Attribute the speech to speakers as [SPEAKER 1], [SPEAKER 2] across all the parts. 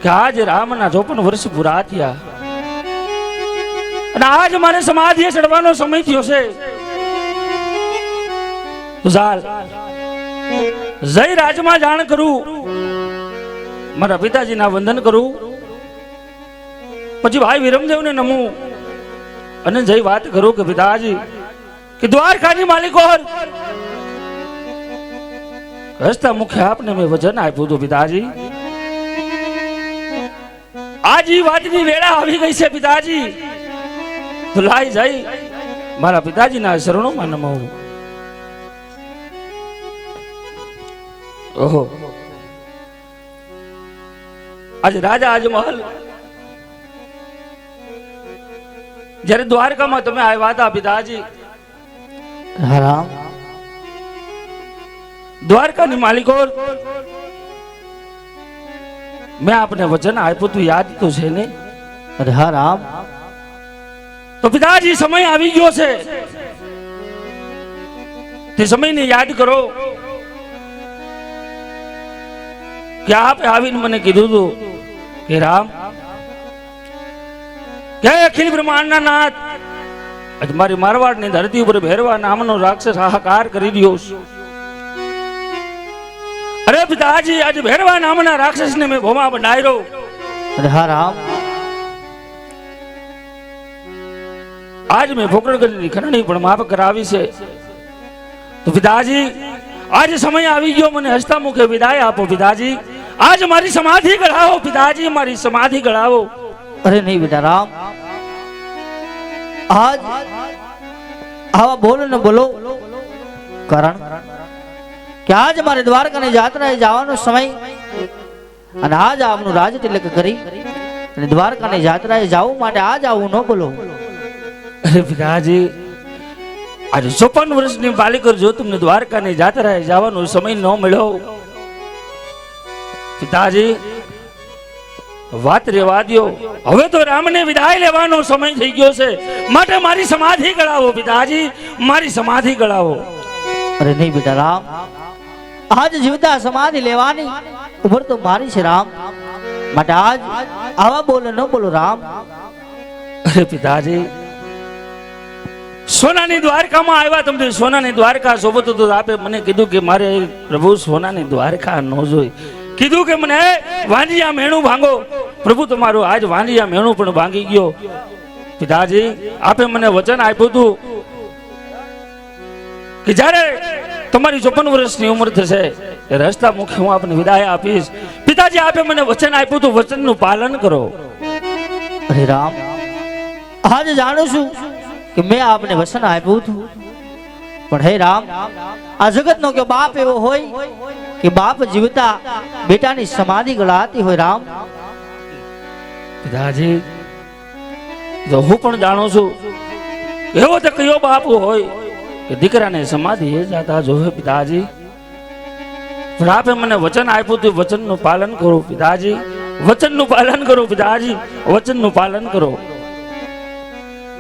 [SPEAKER 1] કે આજ રામના 54 વર્ષ પૂરા થયા અને આજ મારે સમાધિએ ચડવાનો સમય થયો છે. ચાલ જય રાજમાં જાણ કરું, મારા પિતાજીના વંદન કરું, પછી ભાઈ વિરમદેવને નમું અને જય વાત કરું કે પિતાજી કે દ્વારકાની માલિકો હસતા મુખે આપને મેં વચન આપ્યું હતું પિતાજી, આજ ઈ વાતની વેળા આવી ગઈ છે પિતાજી, તો લાઈ જઈ મારા પિતાજીના શરણોમાં નમાવું. ઓહો, આજ રાજા આજમહલ જ્યારે દ્વારકામાં તમે આવ્યા હતા પિતાજી,
[SPEAKER 2] રામ
[SPEAKER 1] દ્વારકાની માલિકો મેં આપને વચન આપ્યું તું યાદ તો છે ને?
[SPEAKER 2] અરે હા રામ.
[SPEAKER 1] તો પિતાજી સમય આવી ગયો છે, તે સમયને યાદ કરો કે આપે આવીને મને કીધું હતું કે રામ કે અખિલ બ્રહ્માંડના નાથ આજ મારી મારવાડની ધરતી ઉપર ભેરવા નામનો રાક્ષસ હાહાકાર કરી રહ્યો છે. અરે પિતાજી આજ ભેરવા નામના રાક્ષસને મેં ભોમા બનાવ્યો.
[SPEAKER 2] અરે હા રામ.
[SPEAKER 1] આજ મેં ફોકડગઢની ખરણી પણ માફ કરાવી છે. તો પિતાજી આજ સમય આવી ગયો, મને હસતા મુખે વિદાય આપો પિતાજી. આજ મારી સમાધિ ગળાવો પિતાજી, મારી સમાધિ ગળાવો.
[SPEAKER 2] અરે નહીં બેટા રામ, આજ આવા બોલો ને બોલો, કારણ કે આજ મારે દ્વારકાની યાત્રાએ જવાનો સમય અને આજ આપનું રાજ તિલક કરી અને દ્વારકાની યાત્રાએ જવું માટે આજ આવું ન બોલો.
[SPEAKER 1] અરે પિતાજી આજે 54 વર્ષની બાલિકા જો તમને દ્વારકાની યાત્રાએ જવાનો સમય ન મળ્યો પિતાજી, વાત રેવા દ્યો. હવે તો રામને વિદાય લેવાનો સમય થઈ ગયો છે, માટે મારી સમાધિ ગળાવો પિતાજી, મારી સમાધિ ગળાવો.
[SPEAKER 2] અરે નહીં બેટા રામ, આજ જીવતા સમાધિ લેવાની ઉંમર તો મારી છે રામ, માટે આજ આવા બોલો ન બોલો રામ.
[SPEAKER 1] અરે પિતાજી સોનાની દ્વારકામાં આવ્યા, તમને સોનાની દ્વારકા શોભત તો આપે મને કીધું કે મારે પ્રભુ સોનાની દ્વારકા ન જોઈ, કીધું કે મને વાંજિયા મેણું ભાંગો. પ્રભુ તમારું આજ વાંજિયા મેણું પણ ભાંગી ગયો. પિતાજી આપે મને વચન આપ્યું હતું કે જ્યારે તમારી 54 વર્ષની ઉંમર થશે ત્યારે રસ્તા મુખે હું આપને વિદાય આપીશ. પિતાજી આપે મને વચન આપ્યું હતું, વચનનું પાલન કરો.
[SPEAKER 2] અરે રામ, આજ જાણું છું કે મેં આપને વચન આપ્યું હતું, પણ હે રામ, આ જગતનો કે બાપ એવો હોય કે બાપ જીવતા બેટાની સમાધિ ગળાતી હોય રામ.
[SPEAKER 1] પિતાજી જો હું પણ જાણું છું એવો તો કયો બાપ હોય કે દીકરાને સમાધિ એ જાતા જોવે પિતાજી, પણ આપે મને વચન આપ્યું હતું, વચનનું પાલન કરો પિતાજી, વચનનું પાલન કરો પિતાજી, વચનનું પાલન કરો.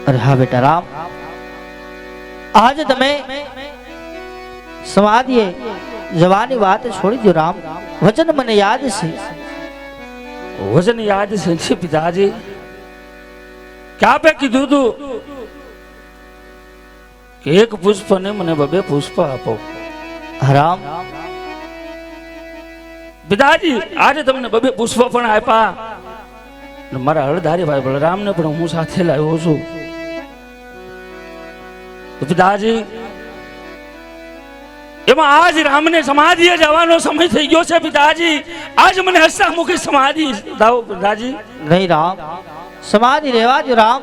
[SPEAKER 2] અરે હા બેટા રામ, આજ તમે સમાધિએ જવાની વાત છોડી દો રામ, વચન મને યાદ છે.
[SPEAKER 1] વચન યાદ છે પિતાજી કે આપે કીધું હતું કે એક પુષ્પ ને મને 2 પુષ્પ આપો.
[SPEAKER 2] રામ
[SPEAKER 1] પિતાજી આજે તમને 2 પુષ્પ પણ આપ્યા, મારા હળધારી ભાઈ બલરામને પણ હું સાથે લાવ્યો છું. પિતાજી એમાં આજ રામને સમાધિએ જવાનો સમય થઈ ગયો છે પિતાજી, આજ મને હસતા મુખી સમાધિ દાઓ પિતાજી.
[SPEAKER 2] નહીં રામ, સમાધિ રહેવા દો રામ.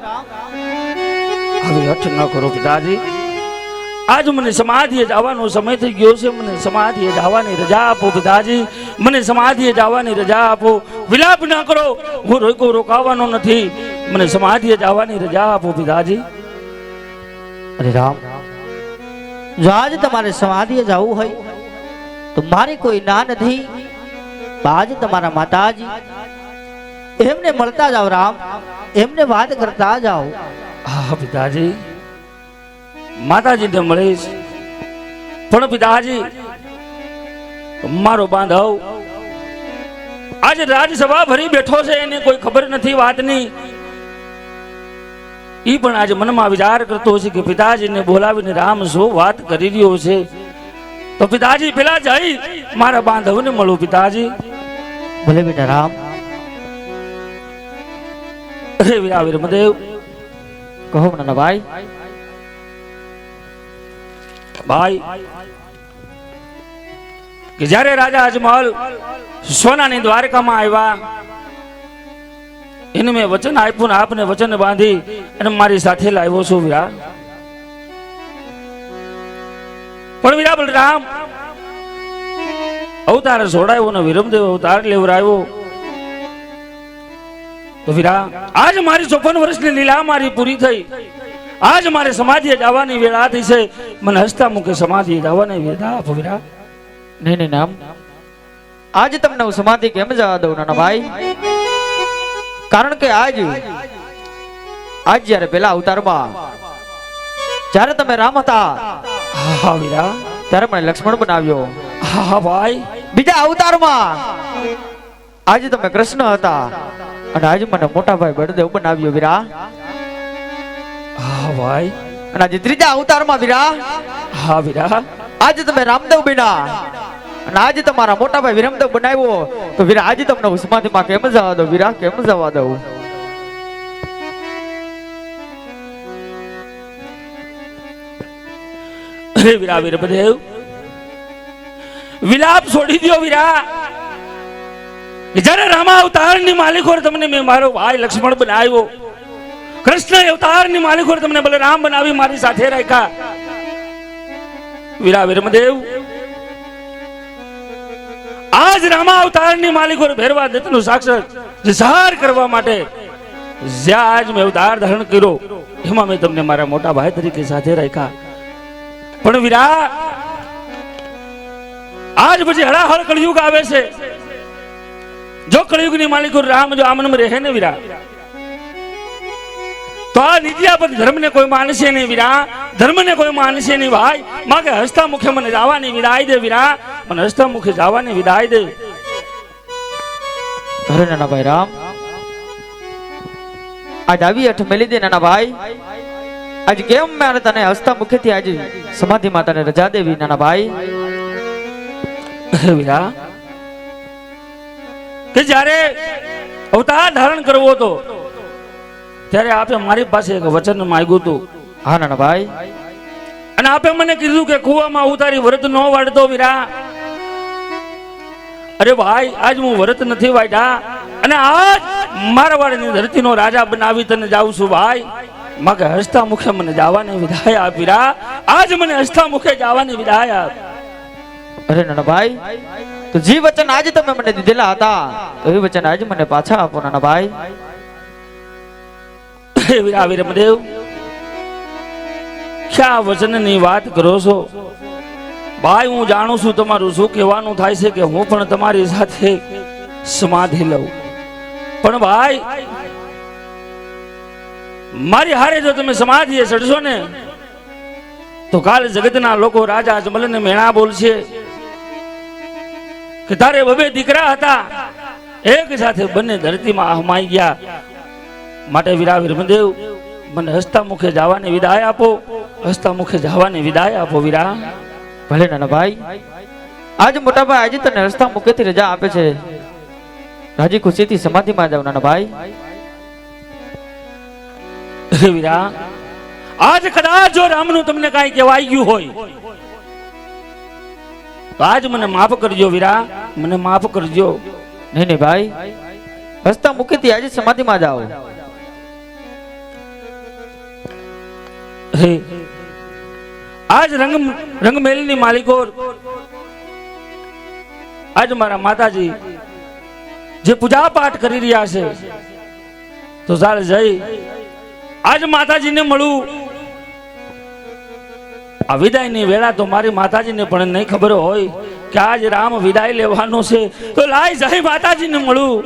[SPEAKER 1] હવે હઠ ન કરો પિતાજી, આજ મને સમાધિએ જવાનો સમય થઈ ગયો છે, મને સમાધિએ જવાની રજા આપો પિતાજી, મને સમાધિએ જવાની રજા આપો. વિલાપ ના કરો, હું રોકાવાનો નથી, મને સમાધિએ જવાની રજા આપો પિતાજી.
[SPEAKER 2] અરે રામ, જો આજ તમારે સમાધિએ જવું હોય તો મારી કોઈ ના નથી, આજ તમારા માતાજી એમને મળતા જાઓ રામ, એમને વાત કરતા જાઓ.
[SPEAKER 1] હા પિતાજી, માતાજીને મળીશ, પણ પિતાજી મારો બાંધવ આજે રાજસભા ભરી બેઠો છે એને કોઈ ખબર નથી વાતની. ઈ પણ આજે મનમાં વિચાર કરતો છે કે પિતાજીને બોલાવીને રામ શું વાત કરી રહ્યો છે. તો પિતાજી પેલા જઈ મારા બાંધવને મળું. પિતાજી
[SPEAKER 2] ભલે બેટા રામ.
[SPEAKER 1] અરે વીરા વીરમદેવ
[SPEAKER 2] કહો નાના ભાઈ.
[SPEAKER 1] ભાઈ કે જ્યારે રાજા અજમલ સોનાની દ્વારકામાં આવ્યા એને મેં વચન આપ્યું ને આપને વચન બાંધી અને મારી સાથે લાવ્યો છું વીરા. પણ વીરા બલરામ અવતાર છોડાયો ને વીરમદેવ અવતાર લેવરાયો. તો વીરા આજ મારી 54 વર્ષની લીલા મારી પૂરી થઈ. આજ મારે સમાધિએ જવાની વેળા થઈ છે. મને હસતા મુખે સમાધિએ જવાની વેળા આપો વીરા.
[SPEAKER 2] નહીં નહીં નામ. આજ તમને હું સમાધિ કેમ જવા દઉં નાના ભાઈ? કારણ કે આજ જ્યારે પેલા અવતારમાં જ્યારે તમે રામ હતા
[SPEAKER 1] હા વીરા
[SPEAKER 2] ત્યારે મને લક્ષ્મણ બનાવ્યો.
[SPEAKER 1] હા ભાઈ.
[SPEAKER 2] બીજા અવતારમાં આજે તમે કૃષ્ણ હતા અને આજે મને મોટા ભાઈ બળદેવ બનાવ્યો વીરા.
[SPEAKER 1] હા ભાઈ.
[SPEAKER 2] અને આજે ત્રીજા અવતારમાં વીરા
[SPEAKER 1] હા વીરા
[SPEAKER 2] આજે તમે રામદેવ બન્યા અને આજે તમારા મોટા ભાઈ વિરમદેવ બનાવ્યો. તો વીરા આજે તમને હું સમાધિમાં કેમ જવા દઉં વીરા? કેમ જવા દઉં?
[SPEAKER 1] અરે વીરા વીરમદેવ વિલાપ છોડી દો વીરા. જ્યારે રામા અવતારની માલિકો તમને મેં મારો ભાઈ લક્ષ્મણ બનાવ્યો. કૃષ્ણ અવતારની માલિકો તમને બલરામ બનાવી મારી સાથે રાખ્યા. વીરા વીરમદેવ આજ રામા અવતારની માલિકો ભેરવા દત્તનું સાક્ષાત જસાર કરવા માટે જ્યાં આજ મેં અવતાર ધારણ કર્યો એમાં મેં તમને મારા મોટા ભાઈ તરીકે સાથે રાખ્યા. પણ વીરા આજ પછી હળાહળ કળિયુગ આવે છે. જો કળિયુગની માલિકો રામ જો આમનમ રહે ને વીરા તો આ નિત્યાપદ ધર્મને કોઈ માનશે નહીં વીરા. ધર્મને કોઈ માનશે નહીં ભાઈ. માગે હસતા મુખે મને જવાની વિદાય દે વીરા. મને હસતા મુખે જવાની વિદાય દે.
[SPEAKER 2] અરે નાના ભાઈ રામ આજ આવી અઠ મેલી દે નાના ભાઈ. આજ કેમ મારે તને હસતા મુખેથી આજે સમાધિમાં તને રજા દેવી નાના ભાઈ?
[SPEAKER 1] વીરા કે જ્યારે અવતાર ધારણ કરવો હતો ત્યારે આપે મારી પાસે એક વચન માંગ્યું હતું.
[SPEAKER 2] હા નાના ભાઈ.
[SPEAKER 1] અને આપે મને કીધું કે કુવામાં ઉતારી વ્રત ન વાળતો વીરા. અરે ભાઈ આજ હું વ્રત નથી વાળ્યા અને આજ મારવાડની ધરતીનો રાજા બનાવી તને જાઉં છું ભાઈ. માગે હસતા મુખે મને જવાની વિદાય આપ વીરા. આજ મને હસતા મુખે જવાની વિદાય આપ.
[SPEAKER 2] અરે નાના ભાઈ તો જે વચન આજે તમે મને દીધેલા હતા તો એ વચન આજે મને પાછા આપો નાના ભાઈ.
[SPEAKER 1] વીરા વીરમદેવ ક્યાં વચનની વાત કરો છો ભાઈ? હું જાણું છું તમારું શું કહેવાનું થાય છે કે હું પણ તમારી સાથે સમાધિ લઉં. પણ ભાઈ મારી હારે જો તમે સમાધિએ ચડશો ને તો કાલે જગતના લોકો રાજા અજમલને મેણા બોલશે કે તારે બબે દીકરા હતા એક સાથે બંને ધરતીમાં હમાઈ ગયા. માટે વીરા વીરમદેવ મને હસતા મુખે જવાની વિદાય આપો. હસતા મુખે જવાની વિદાય આપો વીરા.
[SPEAKER 2] ભલે નાના ભાઈ. આજ મોટા ભાઈ આજે તને હસતા મુખેથી રજા આપે છે. રાજી ખુશીથી સમાધિમાં જાવ નાના ભાઈ.
[SPEAKER 1] વીરા આજ કદાચ જો રામનું તમને કાંઈ કહેવાઈ ગયું હોય તો આજ મને માફ કરજો વીરા. મને માફ કરજો.
[SPEAKER 2] નહીં નહીં ભાઈ હસતા મુખેથી આજે સમાધિમાં જાઓ.
[SPEAKER 1] આજ રંગમેલની માલિકો આજ મારા માતાજી જે પૂજા પાઠ કરી રહ્યા છે તો ચાલ જઈ આજ માતાજીને મળું. આ વિદાયની વેળા તો મારી માતાજીને પણ નહીં ખબર હોય કે આજ રામ વિદાય લેવાનો છે તો લાય જઈ માતાજીને મળું.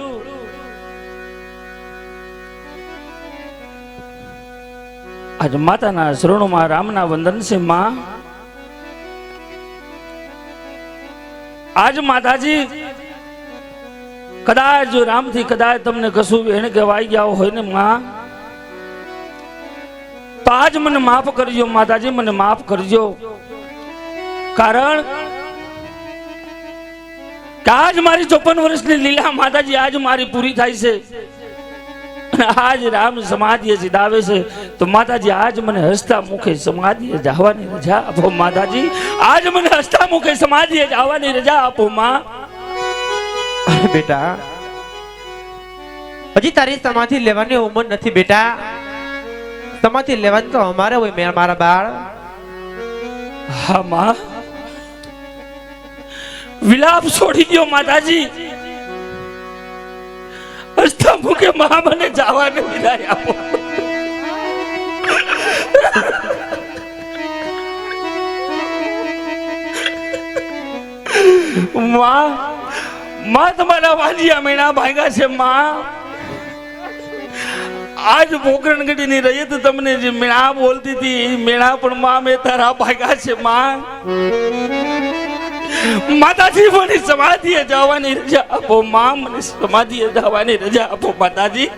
[SPEAKER 1] આજ માતાના શરણોમાં રામના વંદન છે માં. આજ માતાજી કદાચ જો રામથી કદાચ તમને કશું એને કહેવાય ગયા હોય ને માં, તો આજ મને માફ કરજો માતાજી, મને માફ કરજો. કારણ કે આજ મારી 54 વર્ષની લીલા માતાજી આજ મારી પૂરી થાય છે. અને આજ રામ સમાધિએ સીધાવે છે, તો માતાજી આજ મને હસતા મુખે સમાધિએ જવાની રજા આપો માતાજી. આજ મને હસતા મુખે સમાધિએ જવાની રજા આપો માં.
[SPEAKER 3] બેટા હજી તારી સમાધિ લેવાની ઉંમર નથી બેટા. સમાધિ લેવાની તો અમારે હોય મારા બાળ.
[SPEAKER 1] હા માં, વિલાપ છોડી દો માતાજી. હસતા મુખે માં મને જવાને વિદાય આપો. માં તમારા વાંજિયા મેણા ભાગ્યા છે માં. આજ પોકરણ ગઢી ની રહીએ તો તમને જે મેણા બોલતી હતી મેણા પણ માં મેં તારા ભાગ્યા છે માં. માતાજી મને સમાધિએ જવાની રજા આપો માં, મને સમાધિએ જવાની રજા આપો માતાજી.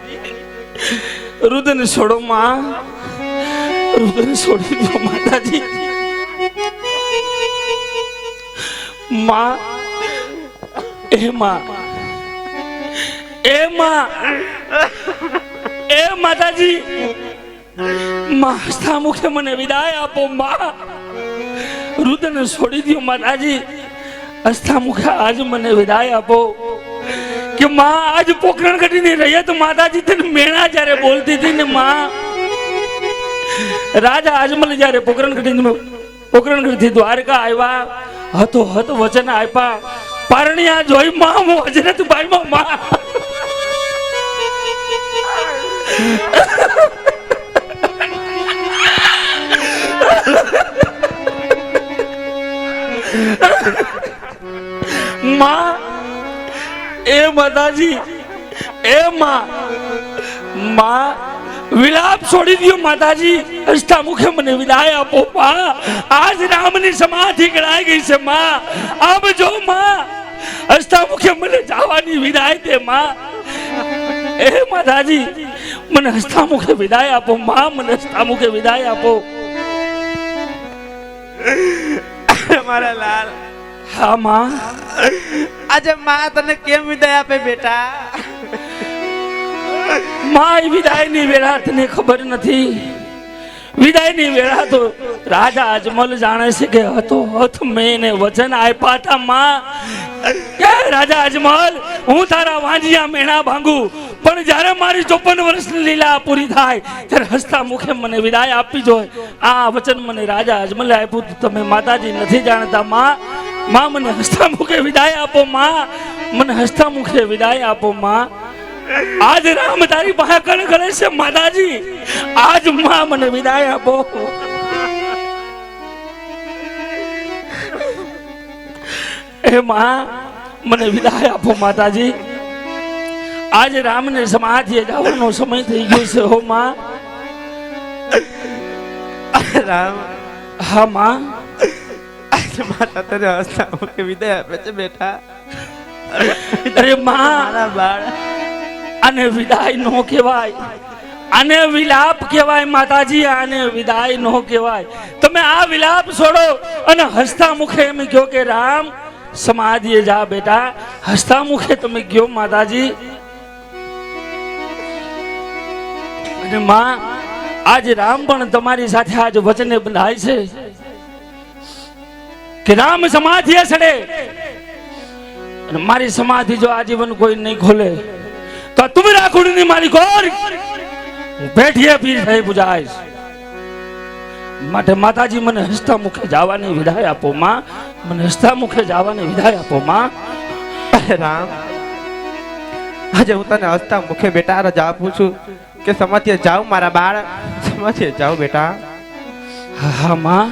[SPEAKER 1] રુદન છોડો માં, રુદન છોડી દો માતાજી. માં એ માં, એ માં, એ માતાજી, માં હસતા મુખે મને વિદાય આપો માં. રુદન છોડી દો માતાજી. હસતા મુખે આજ મને વિદાય આપો. કે માં આજ પોકરણ ઘટીને રહીએ તો માતાજી તને મેણા જ્યારે બોલતી હતી ને માં, રાજા અજમલ જ્યારે પોકરણ ઘટીથી દ્વારકા આવ્યા હતો હત વચન આપ્યા, પરણ્યા જોઈ માં હું હજરત ભાઈ માં. માં એ માતાજી, એ માં, વિલાપ છોડી દો માતાજી. હસતા મુખે મને વિદાય આપો માં. આજ રામની સમાધિ કરાઈ ગઈ છે માં. આપ જો માં, હસતા મુખે મને જવાની વિદાય દે માં. એ માતાજી, મને હસતા મુખે વિદાય આપો માં, મને હસતા મુખે વિદાય આપો.
[SPEAKER 3] મારા લાલ.
[SPEAKER 1] હા માં,
[SPEAKER 3] આજે માં તને કેમ વિદાય આપે બેટા?
[SPEAKER 1] માં વિદાયની વેળા તને ખબર નથી. વિદાયની વેળા તો રાજા અજમલ જાણે છે કે હતો હથ મેં વચન આપ્યા હતા માં કે રાજા અજમલ હું તારા વાંજિયા મેણા ભાંગુ, પણ જ્યારે મારી 54 વર્ષની લીલા પૂરી થાય ત્યારે હસતા મુખે મને વિદાય આપવી જોઈએ. આ વચન મને રાજા અજમલે આપ્યું. તમે માતાજી નથી જાણતા માં. માં મને હસતા મુખે વિદાય આપો માં, મને હસતા મુખે વિદાય આપો માં. આજ રામ તારી પાસે કણ કરે છે માતાજી. આજ માં મને વિદાય આપો. એ માં મને વિદાય આપો માતાજી. આજ રામને સમાધિએ જવાનો સમય થઈ ગયો છે હો માં.
[SPEAKER 3] રામ.
[SPEAKER 1] હા માં,
[SPEAKER 3] માતા તને હસતા મુખે વિદાય આપે છે બેટા.
[SPEAKER 1] અરે માં,
[SPEAKER 3] મારા બાળ.
[SPEAKER 1] આને વિદાય નો કહેવાય, આને વિલાપ કહેવાય માતાજી. આને વિદાય નો કહેવાય. તમે આ વિલાપ છોડો અને હસતા મુખે એમ કહો કે રામ સમાધિએ જા બેટા. હસતા મુખે તમે કહો માતાજી. અને માં આજ રામ પણ તમારી સાથે આજ વચને બંધાય છે કે રામ સમાધિએ ચડે અને મારી સમાધિ જો આજીવન કોઈ નહીં ખોલે તો તુમ રાખુડની મારી કોર બેઠીએ પીર થઈ પૂજાય. માટે માતાજી મને હસતા મુખે જવાની વિદાય આપો માં, મને હસતા મુખે જવાની વિદાય આપો માં.
[SPEAKER 3] રામ, આજે હું તને હસતા મુખે બેટા રજા આપું છું કે સમાધિએ જાવ મારા બાળ. સમાધિએ જાવ બેટા.
[SPEAKER 1] હા માં,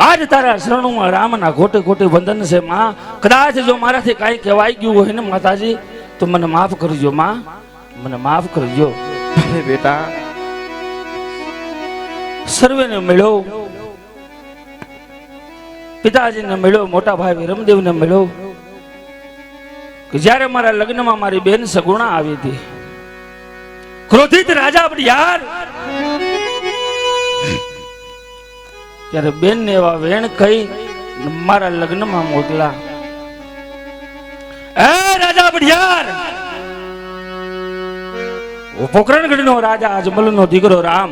[SPEAKER 1] આજ તારા શરણોમાં રામના ગોટે ગોટે વંદન છે માં. કદાચ જો મારાથી કાંઈ કહેવાય ગયું હોય ને માતાજી તો મને માફ કરજો માં, મને માફ કરજો.
[SPEAKER 3] બેટા
[SPEAKER 1] સર્વેને મળ્યો, પિતાજીને મળ્યો, મોટા ભાઈ વિરમદેવને મળ્યો, કે જ્યારે મારા લગ્નમાં મારી બેન સગુણા આવી હતી, ક્રોધિત રાજા યાર ત્યારે બેન ને એવા વેણ કહી મારા લગ્નમાં મોકલા. એ રાજા બડિયાર, પોકરણગઢ નો રાજા અજમલ નો દીકરો રામ,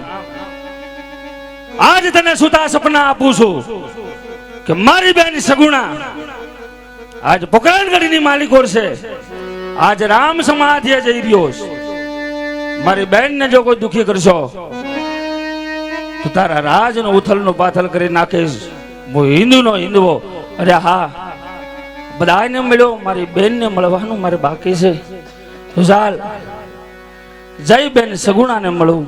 [SPEAKER 1] આજ તને સુતા સપના આપું છું કે મારી બેન સગુણા આજ પોકરણગઢ ની માલિકો છે. આજ રામ સમાધિએ જઈ રહ્યો છે. મારી બેન ને જો કોઈ દુખી કરશો તો તારા રાજ નો ઉથલ નો પાથલ કરી નાખીશ. હું હિન્દુ નો હિન્દુઓ. અરે હા, બધાને મળ્યો, મારી બેન ને મળવાનું મારે બાકી છે. તો ચાલ જય બેન સગુણા ને મળું.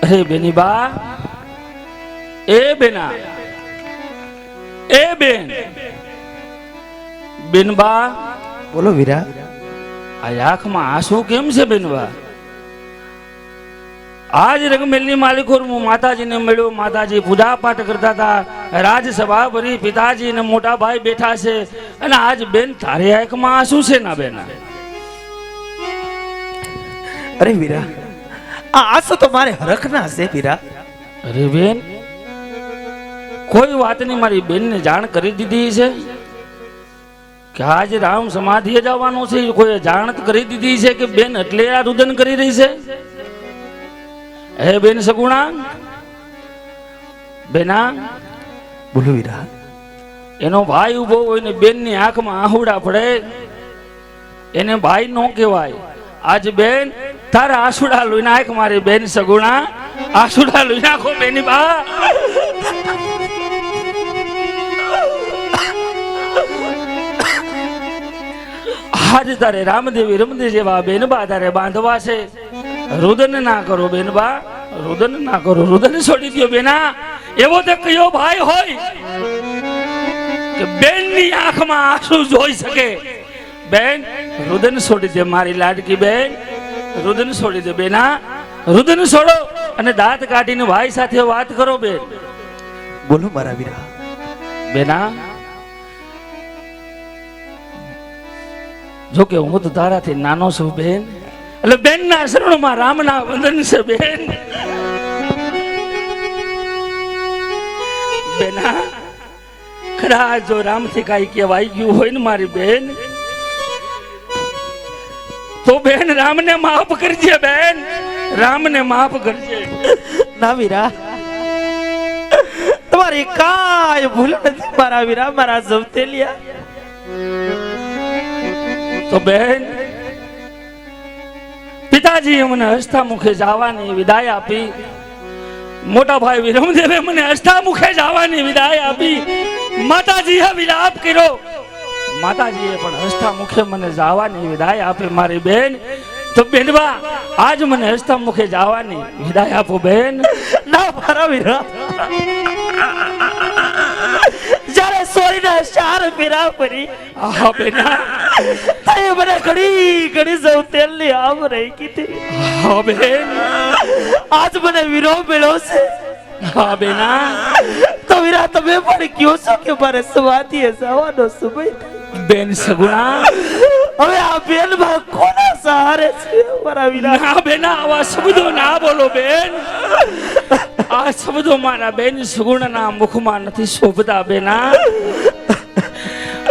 [SPEAKER 1] અરે બેની બા, એ બેના, એ બેન, બેનબા.
[SPEAKER 3] બોલો વીરા.
[SPEAKER 1] આ આંખમાં આંસુ કેમ છે બેનબા? આજ રંગમેલની માલિકો હું માતાજીને મળ્યો. માતાજી પૂજા પાઠ કરતા હતા, રાજસભા ભરી, પિતાજી ને મોટા ભાઈ બેઠા છે, અને આજ બેન તારી આંખમાં આંસુ છે ના બેના?
[SPEAKER 3] અરે વીરા, આ આંસુ તો મારે હરખના છે વીરા.
[SPEAKER 1] અરે બેન, કોઈ વાતની મારી બેનને જાણ કરી દીધી છે કે આજે રામ સમાધિએ જવાનું છે? કોઈ જાણ કરી દીધી છે કે બેન એટલે આ રુદન કરી રહી છે? હે બેન સગુણા, બેના.
[SPEAKER 3] બોલો વીરા.
[SPEAKER 1] એનો ભાઈ ઉભો હોય ને બેન ની આંખમાં આહુડા પડે, એને ભાઈ નો કહેવાય. આજ બેન તારા આસુડા લોહી નાખ. મારી બેન સગુણા, આસુડા લોહી નાખો બેની બા. આજ તારે રામદેવી રમદે જેવા બેનબા તારે બાંધવા છે. રુદન ના કરો બેનબા, રુદન ના કરો. રુદન છોડી દો બેના. એવો તો કયો ભાઈ હોય કે બેન ની આંખમાં આંસુ જોઈ શકે? બેન રુદન છોડી દે મારી લાડકી બેન, રુદન છોડી દે બેના. રુદન છોડો અને દાંત કાઢીને ભાઈ સાથે વાત કરો બેન.
[SPEAKER 3] બોલો મારા વીરા.
[SPEAKER 1] બેના, જો કે હું તો તારાથી નાનો છું બેન, એટલે બેન ના શરણમાં રામના વંદન છે બેન. બેના, ખરા જો રામથી કાંઈ કહેવાય ગયું હોય ને મારી બેન, તો બેન રામને માફ કરજે બેન, રામને માફ કરજે.
[SPEAKER 3] ના વીરા, તમારી કાંઈ ભૂલ નથી મારા વીરા, મારા જવતેલિયા.
[SPEAKER 1] તો બેન, પિતાજીએ મને હસતા મુખે જવાની વિદાય આપી. મોટા ભાઈ વિરમદેવે મને હસતા મુખે જવાની વિદાય આપી. માતાજીએ વિલાપ કર્યો, માતાજીએ પણ હસતા મુખે મને જવાની વિદાય આપી. મારી બેન, તો બેનબા આજ મને હસતા મુખે જવાની વિદાય આપો બેન.
[SPEAKER 3] ના મારા વીરા, જ્યારે સોરીના ચાર ફેરા ફરી
[SPEAKER 1] હા બેના,
[SPEAKER 3] તે મને ઘડી ઘડી જવતેલની આમ રહી કીધી.
[SPEAKER 1] હા બેન,
[SPEAKER 3] આજ મને વીરો મળ્યો છે.
[SPEAKER 1] હા બેના.
[SPEAKER 3] તો વીરા તમે પણ કયો છો કે મારે સમાધિએ જવાનો સમય?
[SPEAKER 1] બેન સગુણા,
[SPEAKER 3] હવે આ બેન માં કોના સહારે છે મારા વીરા?
[SPEAKER 1] ના બેના, આવા શબ્દો ના બોલો બેન. આ શબ્દો મારા બેન સગુણાના મુખમાં નથી શોભતા બેના.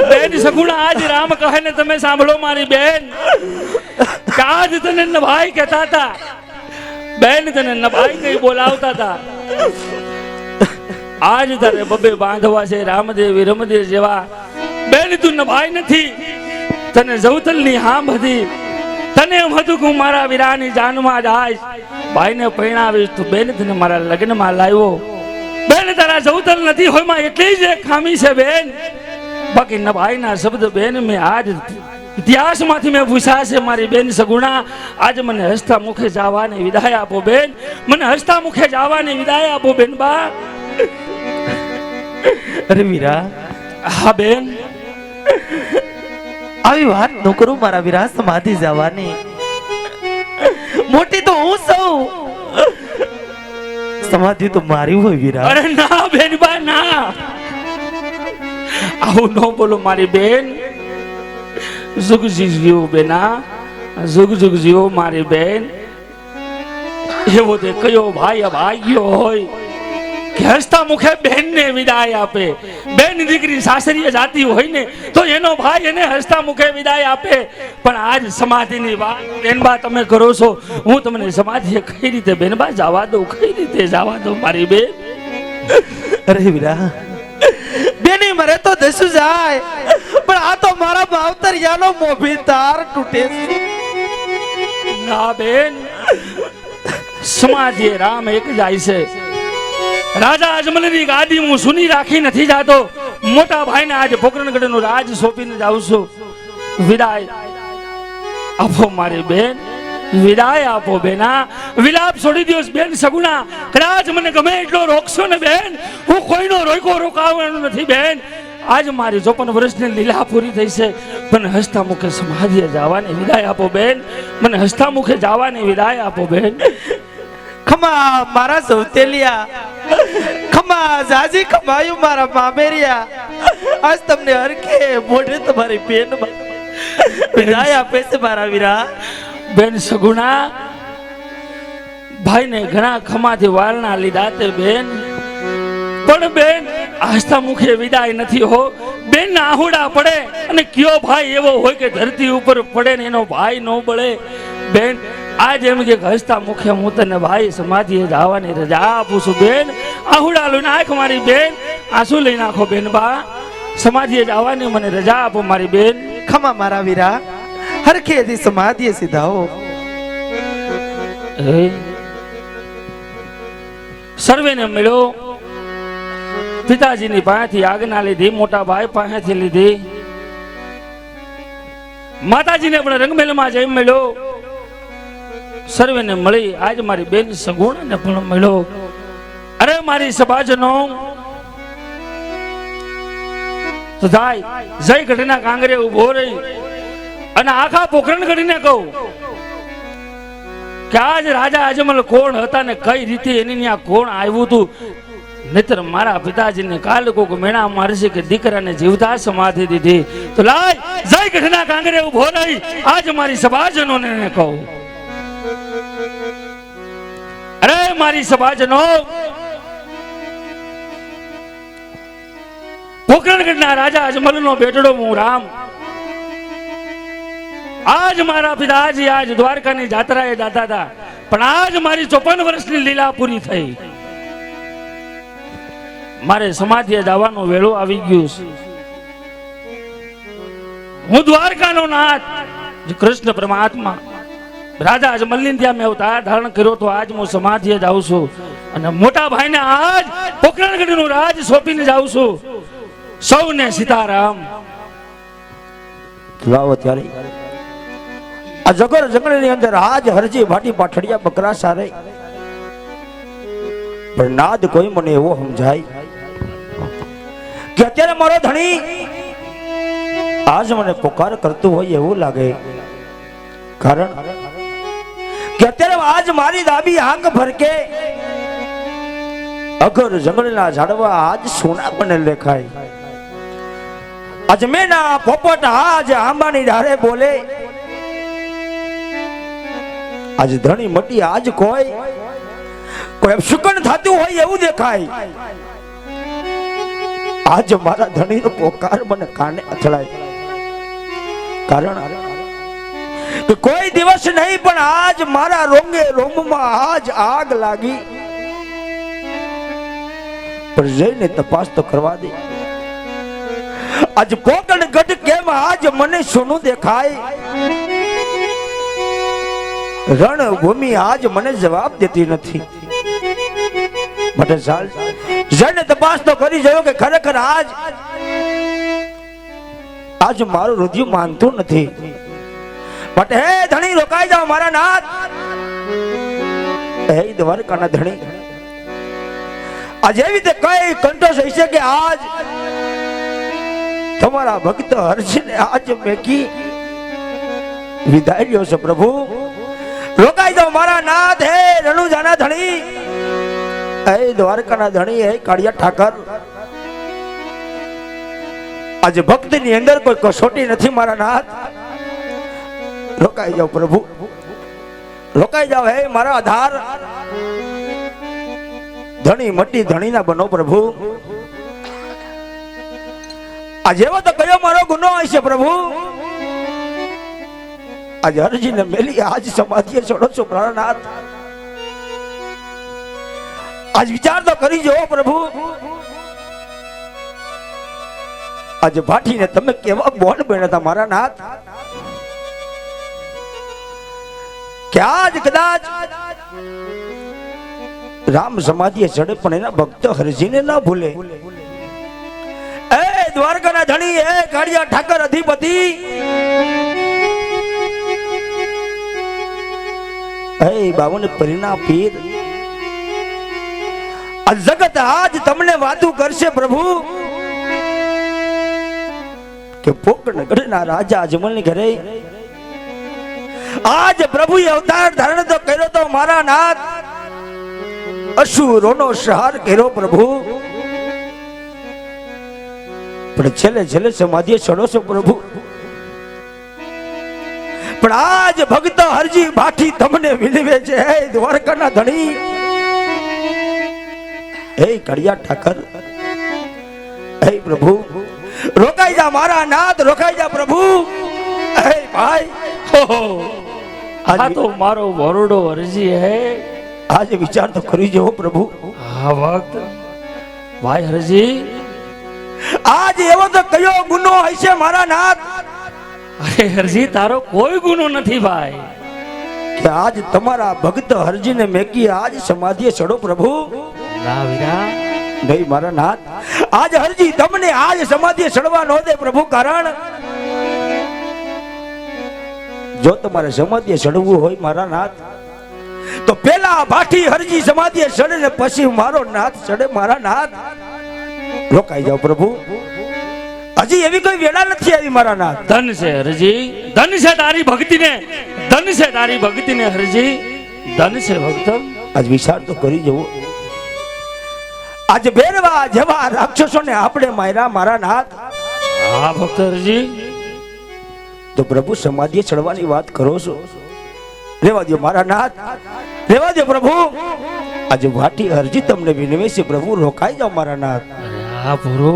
[SPEAKER 1] બેન સગુણા, આજ રામ કહે ને તમે સાંભળો મારી બેન, કે આજ તને નભાઈ કહેતા હતા બેન, તને નભાઈ કઈ બોલાવતા હતા. આજ તારે બબે બાંધવા છે રામદેવ રમદેવ જેવા. બેન તું નભાઈ નથી, તને જવતલની હામ હતી. તને એમ હતું કે હું મારા વીરાની જાનમાં જઈશ, ભાઈને પરણાવીશ. તો બેન તને મારા લગ્નમાં લાવ્યો. બેન તારા જવતલ નથી હોય માં એટલી જ એક ખામી છે બેન. બાકી નભાઈના શબ્દ બેન મેં આજ ઇતિહાસમાંથી મેં પૂછ્યા છે મારી બેન સગુણા. આજ મને હસતા મુખે જવાની વિદાય આપો બેન, મને હસતા મુખે જવાની વિદાય આપો બેન બા.
[SPEAKER 3] અરે વીરા,
[SPEAKER 1] હા બેન,
[SPEAKER 3] આવી વાત ન કરું મારા વીરા. સમાધિ જવાની મોટી તો હું સૌ, સમાધિ તો મારી હોય વીરા.
[SPEAKER 1] અરે ના બેન બા ના, આવું ન બોલો મારી બેન. જુગ જીવો બેના, જુગ જીવો મારી બેન. એવો તે કયો ભાઈ અભાગ્યો હોય કે હસતા મુખે બેનને વિદાય આપે. બેન દીકરી સાસરીએ જાતી હોય ને તો એનો ભાઈ એને હસતા મુખે વિદાય આપે. પણ આજ સમાધિની વાત બેનબા તમે કરો છો, હું તમને સમાધિએ કઈ રીતે બેનબા જવા દઉં, કઈ રીતે જવા દઉં મારી બેન?
[SPEAKER 3] અરે વીરા, બેની મરે તો દસું જાય, પણ આ તો મારા માવતરિયાનો મોભી તાર તૂટે છે.
[SPEAKER 1] ના બેન, સમાધિએ રામ એક જાય છે. રાજા અજમલની ગાદી હું સુની રાખી નથી જાતો. મોટા ભાઈને આજે પોકરણગઢનું રાજ સોંપીને જાઉં છું. વિદાય આપો મારી બેન, વિદાય આપો બેના. વિલાપ છોડી દો બેન સગુણા. કદાચ મને ગમે એટલો રોકશો ને બેન, હું કોઈનો રોકાવાનો નથી બેન. આજ મારી 54 વર્ષની લીલા પૂરી થઈ છે, પણ હસતા મુખે સમાધિએ જવાની વિદાય આપો બેન. મને હસતા મુખે જવાની વિદાય આપો બેન.
[SPEAKER 3] ખમા મારા સૌતેલિયા, ખમા જાજી ખમાયું મારા મામેરિયા. આજ તમને હરખે મોઢે તમારી બેન વિદાય આપે છે મારા વીરા.
[SPEAKER 1] બેન સગુણા, ભાઈને ઘણા ખમાથી વારણા લીધા તે બેન, પણ બેન હસતા મુખે વિદાય નથી હો. બેન ના આહુડા પડે અને કયો ભાઈ એવો હોય કે ધરતી ઉપર પડે ને એનો ભાઈ ન બળે. બેન આજ એમ કે હસતા મુખે હું તને ભાઈ સમાધિએ જવાની રજા આપું છું બેન. આહુડા લઈને નાખ મારી બેન, આંસુ લઈ નાખો બેન બા. સમાધિએ જવાની મને રજા આપો મારી બેન.
[SPEAKER 3] ખમા મારા વીરા, હરખેથી સમાધિએ સીધાઓ.
[SPEAKER 1] સર્વેને મળ્યો. પિતાજીની પાસેથી આજ્ઞા લીધી, મોટા ભાઈ પાસેથી લીધી. માતાજીને પણ રંગમેલમાં જઈ મળ્યો. સર્વેને મળી. આજ મારી બેન સગુણાને પણ મળ્યો. અરે મારી સભાજનો, તો જાય જય ઘટના કાંગરે ઉભો રહી અને આખા પોખરણ ગઢને કહું કે આજ રાજા અજમલ કોણ હતા ને કઈ રીતે એની ત્યાં કોણ આવ્યું હતું. નહીતર મારા પિતાજીને કાલ કોક મેણા મારશે કે દીકરાને જીવતા સમાધિ દીધી. તો લાય જય ઘટના કાંગરે ઉભો રહી આજ મારી સભાજનોને કહું. અરે મારી સભાજનો, પોકરણગઢના રાજા અજમલનો બેટડો હું રામ. આજ મારા પિતાજી આજ દ્વારકાની જાત્રાએ જતા હતા, પણ આજ મારી 54 વર્ષની લીલા પૂરી થઈ. મારે સમાધિએ જવાનો વેળો આવી ગયો છે. હું દ્વારકાનો નાથ કૃષ્ણ પરમાત્મા રાજા અજમલની ત્યાં મેં અવતાર ધારણ કર્યો તો આજ હું સમાધિએ જાઉં છું અને મોટા ભાઈને આજ પોકરણગઢનું રાજ સોંપીને જાઉં છું. સૌને સીતારામ.
[SPEAKER 4] લાવો ત્યારે આ જગર જંગલની અંદર આજ હરજી ભાટી પાઠડિયા બકરા સારે, પણ નાદ કોઈ મને એવો સમજાય કે અત્યારે મારો ધણી આજ મને પોકાર કરતું હોય એવું લાગે. કારણ કે અત્યારે આજ મારી દાબી આંખ ભરકે અગર જંગલના ઝાડવા આજ સોના બને દેખાય. અજમેના પોપટ આજ આંબાની ડાળે બોલે. આજ ધણી મટી આજ કોઈ શુકન થતું હોય એવું દેખાય. આજ મારા ધણીનો પોકાર મને કાને અથડાય. કારણ કે કોઈ દિવસ નહીં પણ આજ મારા રોંગે રોમમાં આજ આગ લાગી. પણ જઈને તપાસ તો કરવા દે. આજ પોકરણગઢ કેમ આજ મને સોનું દેખાય. રણભૂમિ આજ મને જવાબ દેતી નથી. માટે ચાલ જઈને તપાસ તો કરી જોયો કે ખરેખર આજ મારું હૃદય માનતું નથી. માટે હે ધણી રોકાઈ જાઓ મારા નાથ. હે દ્વારકાના ધણી, આજ એવી રીતે કઈ કંટોષ હશે કે આજ તમારા ભક્ત હર્ષને આજ મેકી વિદાય લ્યો છે. પ્રભુ રોકાઈ જાઓ મારા નાથ. હે રણુજાના ધણી, હે દ્વારકાના ધણી, હે કાળિયા ઠાકર, આજે ભક્તિની અંદર કોઈ કસોટી નથી મારા નાથ. રોકાઈ જાઓ પ્રભુ, રોકાઈ જાઓ હે મારા આધાર. ધણી મટી ધણીના બનો પ્રભુ. આજે એવો તો કયો મારો ગુનો હશે પ્રભુ? આજે હરજીને મેલી આજ સમાધિએ છોડો છો પ્રાણનાથ. આજ વિચાર તો કરી જો પ્રભુ. આજે ભાઠીને તમે કેવા બોલ બન્યા મારા નાથ, કે આજ કદાચ રામ સમાધિએ ચડે પણ એના ભક્ત હરજીને ના ભૂલે. એ દ્વારકાના ધણી, એ કાળિયા ઠાકર અધિપતિ, એ બાવન પરીના પીર, આ જગત આજ તમને વાતું કરશે પ્રભુ કે પોકણગઢના રાજા અજમલની ઘરે આજ પ્રભુએ અવતાર ધારણ તો કર્યો તો મારા નાથ, અસુરોનો સંહાર કર્યો પ્રભુ. પણ છેલ્લે છેલ્લે સમાધિએ ચડો છો પ્રભુ. પણ આજ ભક્ત હરજી ભાઠી તમને વિનવે છે. હે દ્વારકાના ધણી, હે કડિયા ઠાકર, હે પ્રભુ રોકાઈ જા મારા નાથ, રોકાઈ જા પ્રભુ. હે ભાઈ,
[SPEAKER 1] આ તો મારો વરોડો હરજી હે.
[SPEAKER 4] આજે વિચાર તો કરી જવો પ્રભુ.
[SPEAKER 1] હા ભક્ત ભાઈ હરજી,
[SPEAKER 4] આજ એવો તો કયો ગુનો હશે મારા નાથ?
[SPEAKER 1] અરે હરજી તારો કોઈ ગુનો નથી ભાઈ,
[SPEAKER 4] કે આજ તમારા ભક્ત હરજીને મેકી આજ સમાધિએ ચડો પ્રભુ.
[SPEAKER 1] ના વીરા,
[SPEAKER 4] નહીં મારા નાથ, આજ હરજી તમને આજ સમાધિએ ચડવા ન દે પ્રભુ. કારણ જો તમારે સમાધિએ ચડવું હોય મારા નાથ, તો પેલા ભાઠી હરજી સમાધિએ ચડે ને પછી મારો નાથ ચડે મારા નાથ. રોકાઈ જાઓ પ્રભુ, હજી એવી કોઈ વેળા નથી આવી મારા નાથ.
[SPEAKER 1] ધન છે હરજી, ધન છે તારી ભક્તિને, ધન છે તારી ભક્તિને હરજી, ધન છે ભક્ત.
[SPEAKER 4] આજ વિચાર તો કરી જવો. આજ બેરવા જેવા રાક્ષસોને આપણે માર્યા મારા નાથ,
[SPEAKER 1] હા ભક્ત હરજી.
[SPEAKER 4] તો પ્રભુ સમાધિએ ચડવાની વાત કરો છો? રેવા દો મારા નાથ, રેવા દો પ્રભુ. આજે વાટી હરજી તમને વિનવે છે પ્રભુ, રોકાઈ જાઓ મારા નાથ.
[SPEAKER 1] હા પૂરો,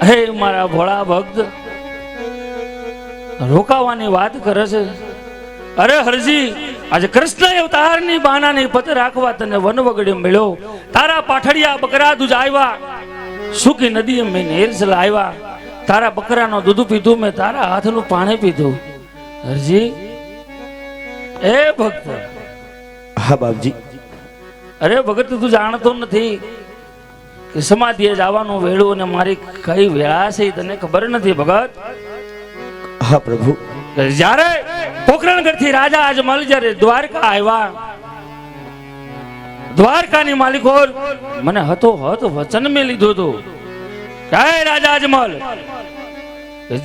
[SPEAKER 1] હે મારા ભોળા ભક્ત રોકાવાની વાત કરે છે. અરે હરજી, આજે કૃષ્ણ અવતારની બાનાની પત રાખવા તને વન વગડે મળ્યો. તારા પાઠડિયા બકરા દૂધ આવ્યા, સુકી નદી મેં નેરસલ આવ્યા. તારા બકરાનો દૂધ પીધું, મેં તારા હાથનું પાણી પીધું. હરજી એ ભક્ત.
[SPEAKER 4] હા બાપજી.
[SPEAKER 1] અરે ભગત, તું જાણતો નથી કે સમાધિએ જવાનું વેળું અને મારી કઈ વેળા છે તને ખબર નથી ભગત?
[SPEAKER 4] હા પ્રભુ.
[SPEAKER 1] જ્યારે પોખરણગઢ થી રાજા અજમલ જ્યારે દ્વારકા આવ્યા, દ્વારકાની માલિકો મને હતો વચન મેં લીધું હતું. હે રાજા અજમલ,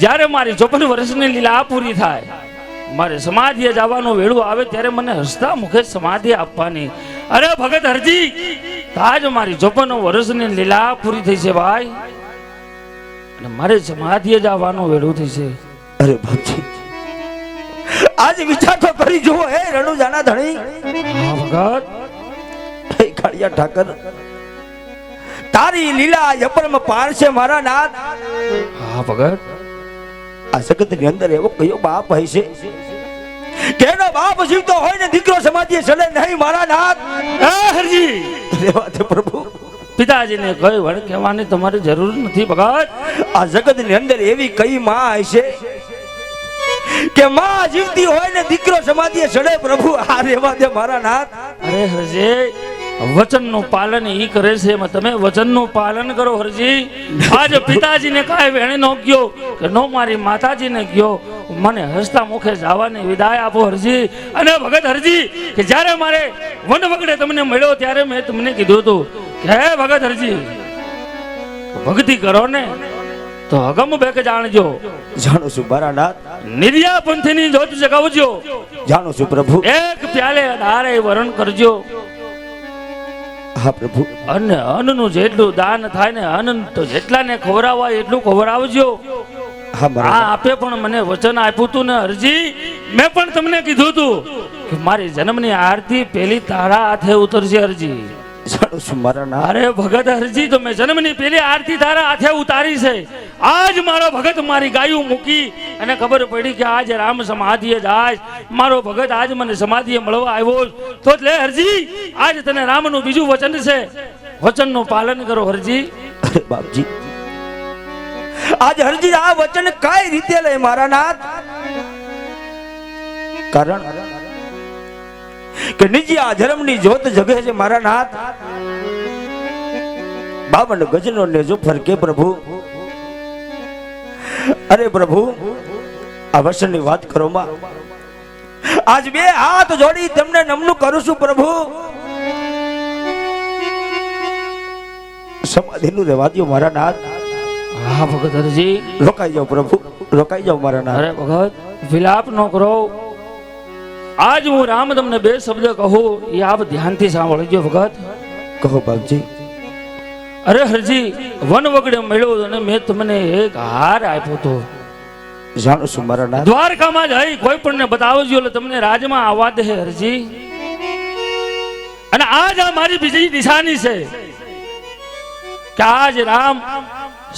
[SPEAKER 1] જ્યારે મારી 54 વર્ષની લીલા પૂરી થાય, મારે સમાધિએ જવાનું વેળું આવે ત્યારે મને હસતા મુખે સમાધિ આપવાની. અરે ભગત હરજી, આજ મારી 54 વર્ષની લીલા પૂરી થઈ છે ભાઈ, અને મારે સમાધિએ જવાનું વેળું થઈ છે.
[SPEAKER 4] અરે બાપજી, આજ વિચાર તો કરી જુઓ. હે રણુજાના ધણી,
[SPEAKER 1] હા ભગત,
[SPEAKER 4] હે કાળિયા ઠાકર, તારી લીલા યપરમ પાર છે મારા નાથ.
[SPEAKER 1] હા ભગત,
[SPEAKER 4] આ જગતની અંદર એવો કયો બાપ હશે કે એનો બાપ જીવતો હોય ને દીકરો સમાધિએ ચડે નહીં મારા નાથ?
[SPEAKER 1] હે હરજી,
[SPEAKER 4] રેવા દે પ્રભુ.
[SPEAKER 1] પિતાજીને કઈ વડ કહેવાની તમારી જરૂર નથી ભગત.
[SPEAKER 4] આ જગતની અંદર એવી કઈ માં હશે કે માં જીવતી હોય ને દીકરો સમાધિએ ચડે પ્રભુ? આ રેવા દે મારા નાથ.
[SPEAKER 1] અરે હરજી, વચનનું પાલન ઈ કરે છે, એમાં તમે વચનનું પાલન કરો હરજી. આજ પિતાજીને કાંઈ વેણે નો ગયો કે નો મારી માતાજીને ગયો, મને હસતા મુખે જવાની વિદાય આપો હરજી. અને ભગત હરજી, કે જ્યારે મારે વન વગડે તમને મળ્યો ત્યારે મેં તમને કીધું હતું કે હે ભગત હરજી, ભક્તિ કરો ને તો અગમ બેક જાણજો,
[SPEAKER 4] જાણું છું મારા નાથ,
[SPEAKER 1] નિર્યા પંથીની જોત જગાવજો,
[SPEAKER 4] જાણું છું પ્રભુ.
[SPEAKER 1] એક પ્યાલે અઢારે વરણ કરજો.
[SPEAKER 4] હા પ્રભુ.
[SPEAKER 1] અને અન્નનું જેટલું દાન થાય ને અન્ન તો જેટલાને ખવડાવવા એટલું ખવડાવજો.
[SPEAKER 4] હા મારા
[SPEAKER 1] આ આપે પણ મને વચન આપ્યું હતું ને અરજી, મેં પણ તમને કીધું હતું કે મારી જન્મની આરતી પેલી તારા હાથે ઉતરશે અરજી.
[SPEAKER 4] જાણું છું મારા નાથ.
[SPEAKER 1] અરે ભગત અરજી, તો મેં જન્મની પેલી આરતી તારા હાથે ઉતારી છે. આજ મારો ભગત મારી ગાયું મૂકી અને ખબર પડી કે આજ રામ સમાધિએ જાય. મારો ભગત આજ મને સમાધિએ મળવા આવ્યો તો લે હરજી, આજ તને રામનું બીજું વચન છે, વચનનું પાલન કરો હરજી.
[SPEAKER 4] અરે બાપજી, આજ હરજી આ વચન કઈ રીતે લે મારા નાથ? કારણ કે નિજી આ ધર્મની જ્યોત જગે છે મારા નાથ. 52 ગજનો નેજો ફરકે પ્રભુ. અરે પ્રભુ, આ વચનની વાત કરો માં. આજ બે હાથ જોડી તમને નમનું કરું છું પ્રભુ. સમાધિનું રહેવા દ્યો મારા નાથ.
[SPEAKER 1] હા ભગત હરજી,
[SPEAKER 4] રોકાઈ જાઓ પ્રભુ, રોકાઈ જાઓ મારા નાથ.
[SPEAKER 1] અરે ભગત વિલાપ ન કરો. આજ હું રામ તમને બે શબ્દ કહું એ આપ ધ્યાનથી સાંભળજો ભગત.
[SPEAKER 4] કહો બાપજી.
[SPEAKER 1] અરે હરજી, વન વગડે મળ્યો અને મેં તમને એક હાર આપ્યો હતો.
[SPEAKER 4] જાણું છું મારા નાથ.
[SPEAKER 1] દ્વારકામાં જઈ કોઈ પણ ને બતાવજો એટલે તમને રાજમાં આવવા દે હરજી. અને આજ આ મારી બીજી નિશાની છે કે આજ રામ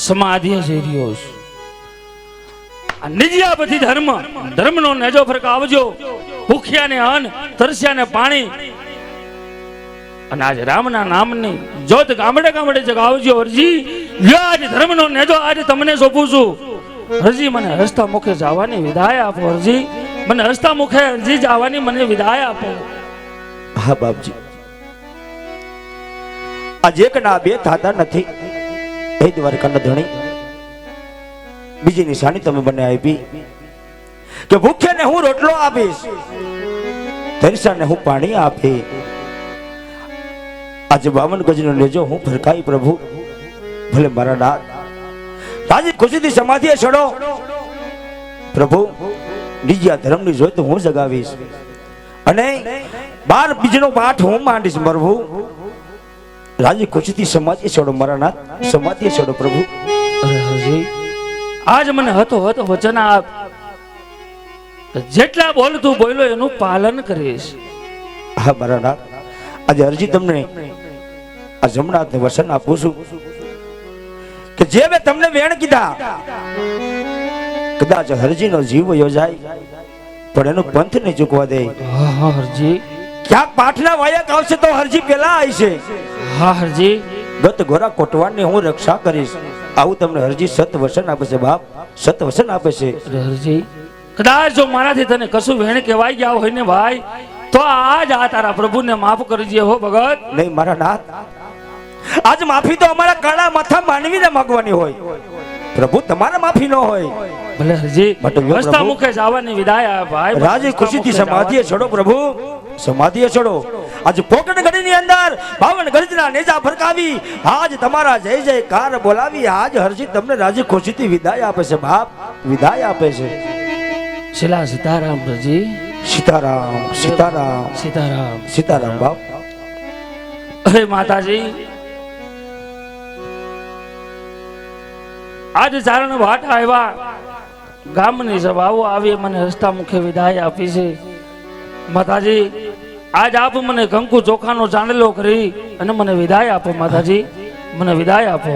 [SPEAKER 1] સમાધિએ જઈ રહ્યો છે. આ નિજિયા બધી ધર્મનો નેજો ફરકાવજો. ભૂખ્યાને અન્ન, તરસ્યાને પાણી, અને આજ રામના નામની જ્યોત ગામડે ગામડે જગાવજો હરજી. આજ ધર્મનો નેજો આજ તમને સોંપું છું હરજી. મને હસતા મુખે જવાની વિદાય આપો હરજી. મને હસતા મુખે હરજી જવાની મને વિદાય આપો.
[SPEAKER 4] હા બાપજી, આજ એક ના બે થતા નથી. એ દ્વારકાના ધણી બીજી નિશાની તમે મને આપી કે ભૂખ્યાને હું રોટલો આપીશ, તરસ્યાને હું પાણી આપી. આજે 52 ગજનો લેજો હું ફરકાઈ પ્રભુ. ભલે મારા નાથ રાજી ખુશીથી સમાધિએ ચડો પ્રભુ. નિજ્યા ધર્મની જોઈ તો હું જગાવીશ અને 12 બીજનો પાઠ હું માંડીશ પ્રભુ. રાજી ખુશીથી સમાધિએ ચડો મારા નાથ, સમાધિએ ચડો પ્રભુ.
[SPEAKER 1] અરે હરજી, આજ મને હતો વચન આપ. જેટલા બોલતું બોલ્યો એનું પાલન કરીશ.
[SPEAKER 4] હા મારા નાથ, આજે અરજી તમને આ જમનાથને વચન આપું છું કે જે મેં તમને વેણ કીધા, કદાચ હરજીનો જીવ યોજાય પણ એનું પંથ નહીં ચૂકવા દે.
[SPEAKER 1] હા હરજી,
[SPEAKER 4] ક્યાંક પાઠના વાયક આવશે તો હરજી પેલા આવશે.
[SPEAKER 1] હા હરજી,
[SPEAKER 4] ગત ગોરા કોટવાનની હું રક્ષા કરીશ. આવું તમને હરજી સત વચન આપે છે બાપ, સત વચન આપે છે.
[SPEAKER 1] અરે હરજી, કદાચ જો મારાથી તને કશું વેણ કહેવાય ગયા હોય ને ભાઈ, તો આજ આ તારા પ્રભુને માફ કરજે હો ભગત.
[SPEAKER 4] નહીં મારા નાથ, આજ માફી તો અમારા કાળા માથા માનવીને માંગવાની હોય પ્રભુ, તમારા માફી ન હોય.
[SPEAKER 1] ભલે હરજી,
[SPEAKER 4] માટે લ્યો
[SPEAKER 1] હસતા
[SPEAKER 4] પ્રભુ.
[SPEAKER 1] મુખે જવાની વિદાય આપ ભાઈ.
[SPEAKER 4] રાજી ખુશીથી સમાધિએ ચડો પ્રભુ, સમાધિએ ચડો. આજ પોકટ ઘડીની અંદર 52 ગજના નેજા ફરકાવી આજ તમારા જય જયકાર બોલાવી આજ હરજી તમને રાજી ખુશીથી વિદાય આપે છે બાપ, વિદાય આપે છે.
[SPEAKER 1] શિલા સીતારામ હરજી.
[SPEAKER 4] સીતારામ, સીતારામ,
[SPEAKER 1] સીતારામ,
[SPEAKER 4] સીતારામ બાપ.
[SPEAKER 1] અરે માતાજી, આજ ચારણ વાટ આવ્યા, ગામની સભાઓ આવી, મને હસતા મુખે વિદાય આપી છે. માતાજી, આજ આપ મને કંકુ ચોખાનો ચાંદલો કરી અને મને વિદાય આપો. માતાજી, મને વિદાય આપો.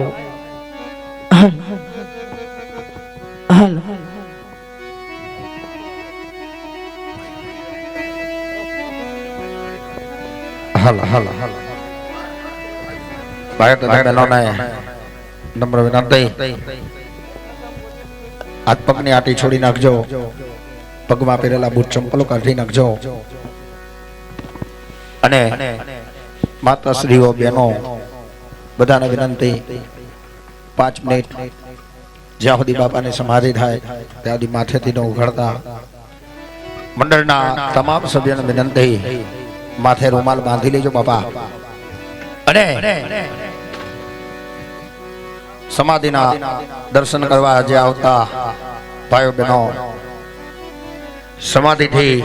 [SPEAKER 5] નમ્ર વિનંતી, હાથ પગની આટી છોડી નાખજો. પગમાં પહેરેલા બૂટ ચંપલો કાઢી નાખજો. અને માતાશ્રીઓ, બહેનો, બધાને વિનંતી, 5 મિનિટ જ્યાં સુધી બાપાની સમાધિ થાય ત્યાં સુધી માથેથી ન ઉઘાડતા. મંડળના તમામ સભ્યોને વિનંતી, માથે રૂમાલ બાંધી લેજો બાપા. અને સમાધિના દર્શન કરવા જે આવતા ભાઈઓ બહેનો, સમાધિથી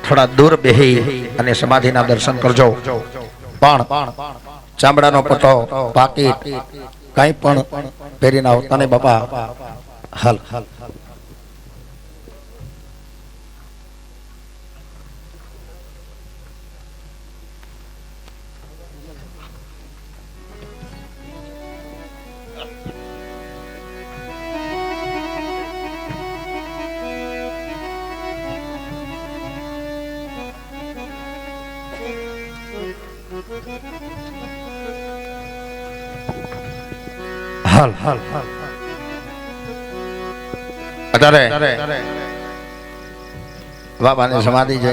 [SPEAKER 5] થોડા દૂર બેહી અને સમાધિના દર્શન કરજો. પણ ચામડાનો પટ્ટો પાકીટ કઈ પણ પહેરીને આવતા નહીં બાપા. હાલ હાલ હાલ અત્યારે બાબાની સમાધિ છે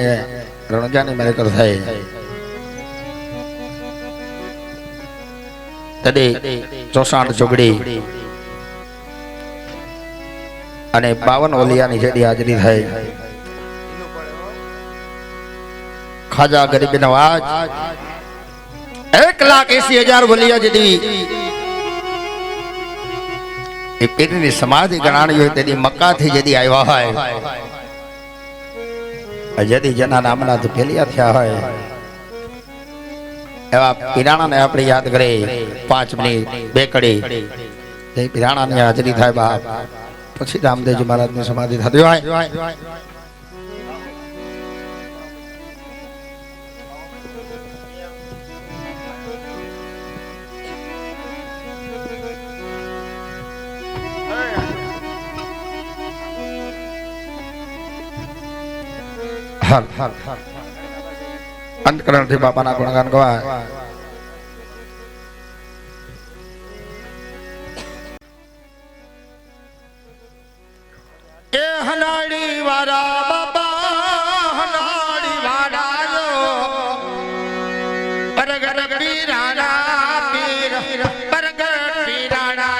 [SPEAKER 5] રણજાની મેરેકર થઈ તદે 64 ચોગડી અને 52 ઓલિયાની જેડી હાજરી થઈ. ખાજા ગરીબ નવાજ 1,80,000 વલિયા જેડી એ પીરની સમાધિ ગણાણી હોય તેની મક્કાથી જેદી આવ્યા હોય જેદી જેના નામના પેલિયા થયા હોય એવા પીરાણાને આપણે યાદ કરીએ 5 મિનિટ 2 કડી તે પીરાણાની હાજરી થાય બાપ. પછી રામદેવજી મહારાજની સમાધિ થતી હોય. અંતકરણથી બાપાના ગુણગાન ગવાય. એ હનાડી વાળા બાપા હનાડી વાળા પરગટ પીરાણા પીર પરગટ પીરાણા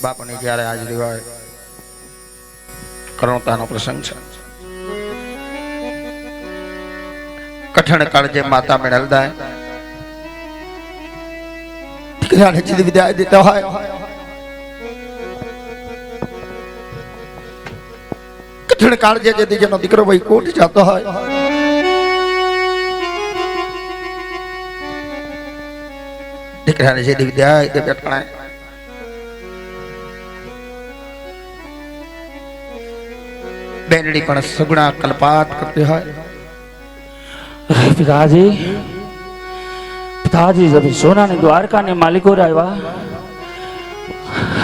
[SPEAKER 5] બાપાની જ્યારે હાજરી હોય કરુણતાનો પ્રસંગ છે. કઠણ કાળજે માતા મેળવદાય દીકરાને ચીજ વિદાય દેતા હોય કઠણ કાળજે જેથી જેનો દીકરો વૈકુંઠ જતો હોય દીકરાને જે વિદ્યા તે બેઠાણે બેનડી પણ સગુણા કલ્પાત કરતી હોય
[SPEAKER 1] पिताजी पिताजी जब सोना ने द्वारका ने मालिको रायवा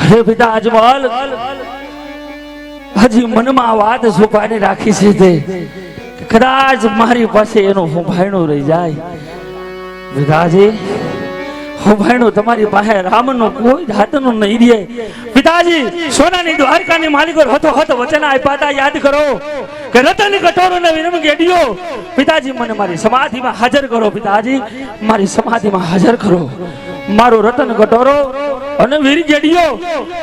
[SPEAKER 1] अरे पिता अजमल हजी मन में बात છુપાઈને રાખી છે તે કદાચ મારી પાસે એનો ભાઈણો રહી જાય પિતાજી ભાઈણો તમારી પાસે રામનો કોઈ જાતનો નહીં રહે પિતાજી સોનાની દ્વારકાની માલિકો હતો વચન આપ્યા હતા યાદ કરો કે રતન કટોરો ને વિરમ ગેડિયો પિતાજી મને મારી સમાધિમાં હાજર કરો પિતાજી મારી સમાધિમાં હાજર કરો મારો રતન કટોરો અને વીર ગેડિયો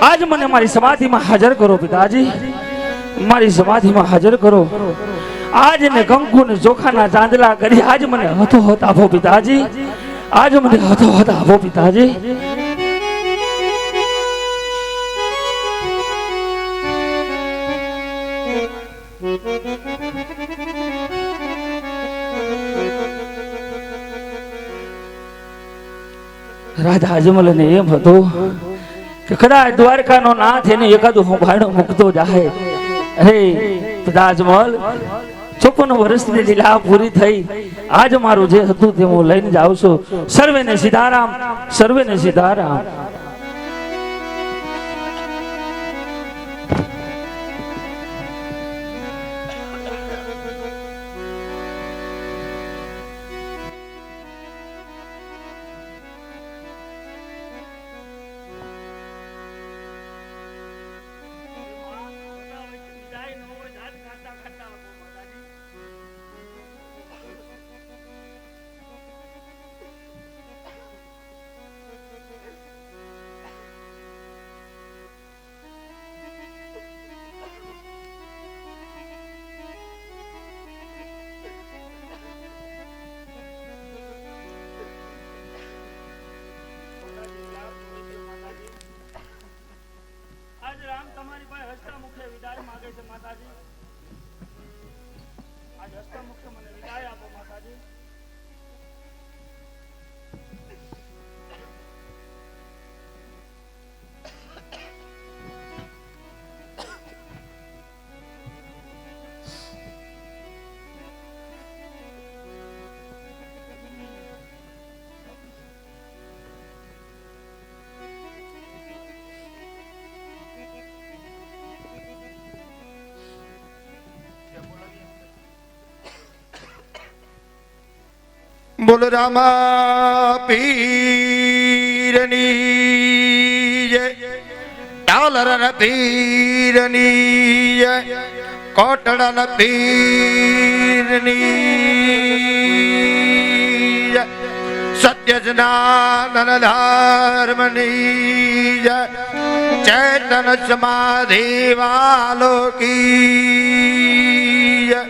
[SPEAKER 1] આજ મને મારી સમાધિમાં હાજર કરો પિતાજી મારી સમાધિમાં હાજર કરો આજ ને કંકુ ને ચોખાના ચાંદલા કરી આજ મને હતો આપો પિતાજી આજ મને હતો આપો પિતાજી રાધા અજમલને એમ હતું કે કદાચ દ્વારકાનો નાથ એને એકાદું હું ભાડો મૂકતો જાય અરે પિતા અજમલ 54 વર્ષની લીલા પૂરી થઈ આજ મારું જે હતું તે હું લઈને જાઉં છું સર્વેને સીતારામ સર્વેને સીતારામ
[SPEAKER 5] બોલ રામા પીરની જય ડાલર પીરની જય કોટડા પીરની જય સત્ય જનાનન ધર્મની જય ચેતન સમાધિ વાલો કી જય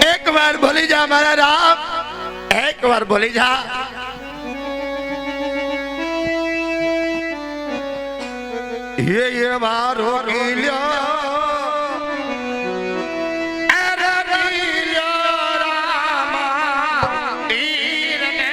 [SPEAKER 5] एक बार बोली जा हमारा राम एक बार बोली जा ये मारो कीलियो रामा तीर ने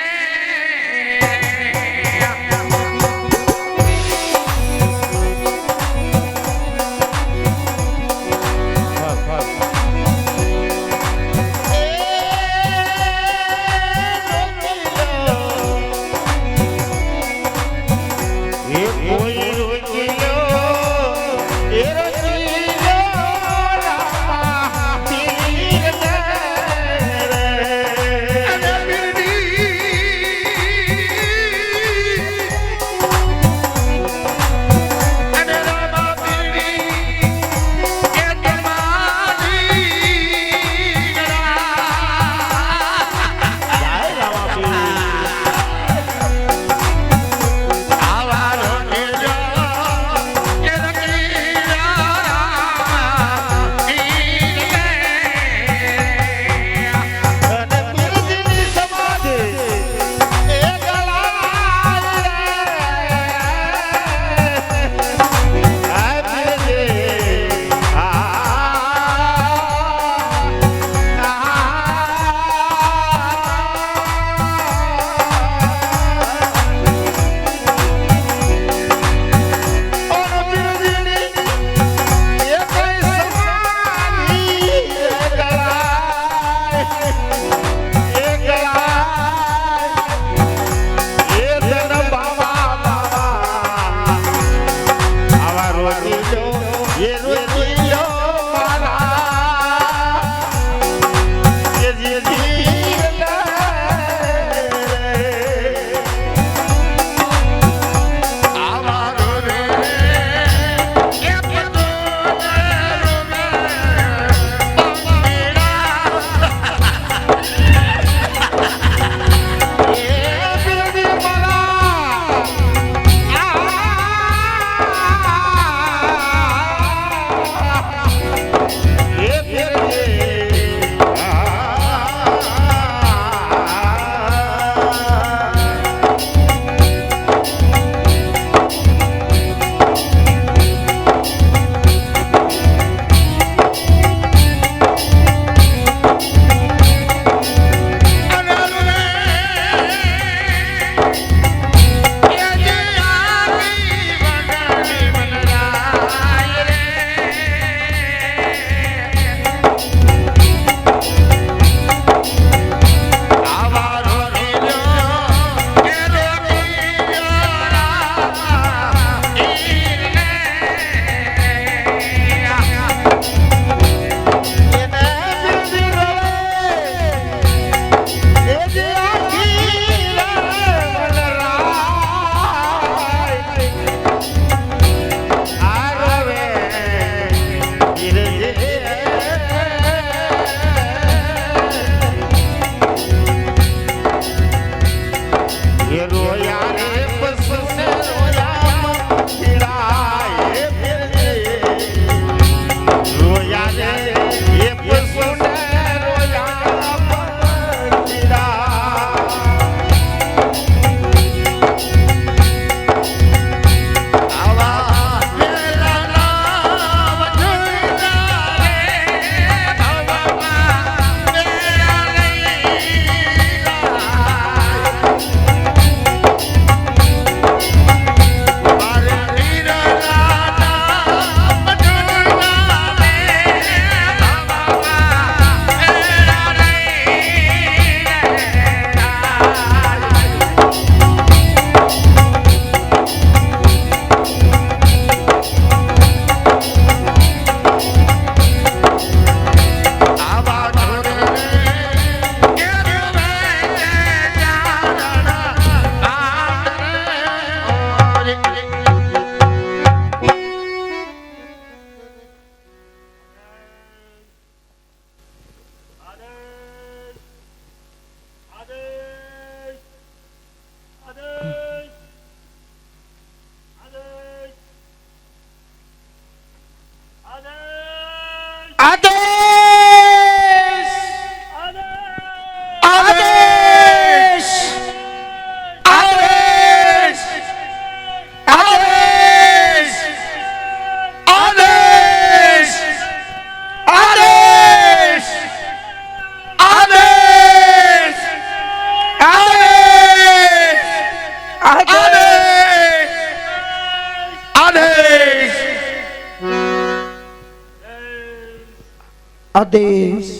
[SPEAKER 3] આદેશ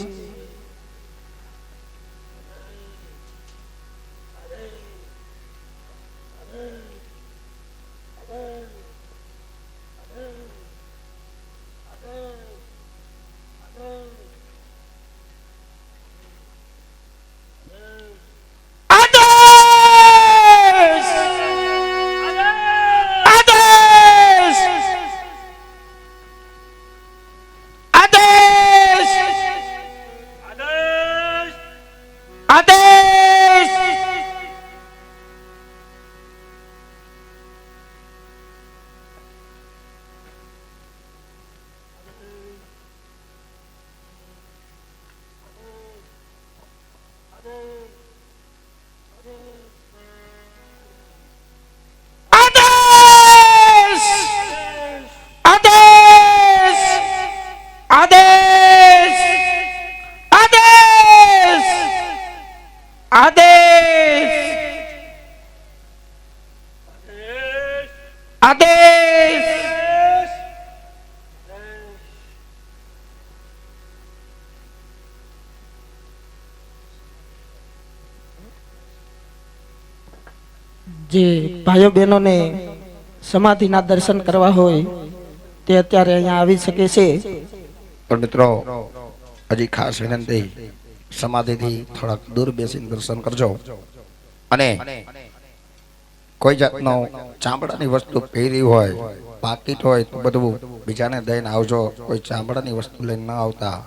[SPEAKER 3] જે ભાઈઓ બહેનોને સમાધિના દર્શન કરવા હોય તે અત્યારે અહીંયા આવી શકે છે.
[SPEAKER 5] પણ મિત્રો હજી ખાસ વિનંતી, સમાધિથી થોડાક દૂર બેસીને દર્શન કરજો અને કોઈ જાતનો ચામડાની વસ્તુ પહેરી હોય, પાકીટ હોય તો બધું બીજાને દઈને આવજો. કોઈ ચામડાની વસ્તુ લઈને ન આવતા.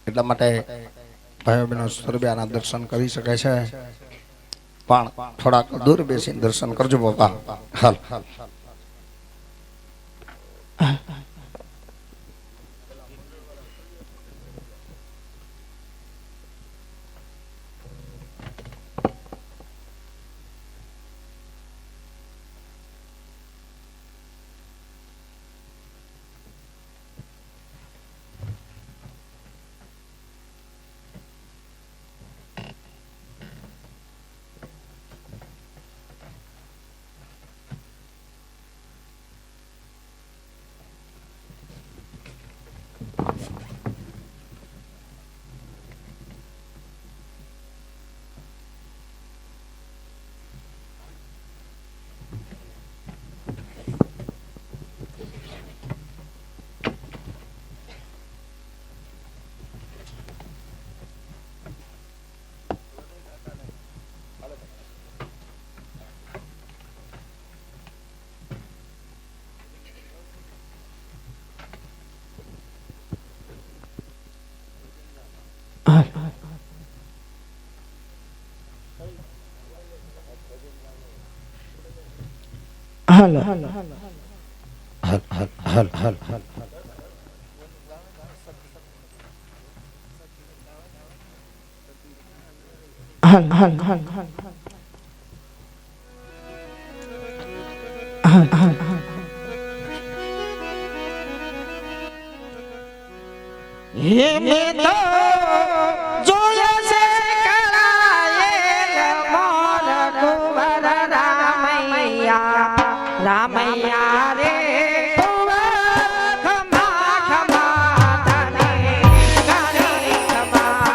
[SPEAKER 5] એટલા માટે ભાઈઓ બહેનો સરબિયાના દર્શન કરી શકે છે, પણ થોડાક દૂર બેસીને દર્શન કરજો બાપા. હાલ
[SPEAKER 2] હાલો
[SPEAKER 5] હલ હલ હલ હલ હલ
[SPEAKER 2] હાલ હાલ હાલ હાલ હાલ હાલ હાલ હે મેં તો જોયા છે કળાયેલ મોર કુંવર રામૈયા રામૈયા રે ખમા ખમા તને ઘણી ખમા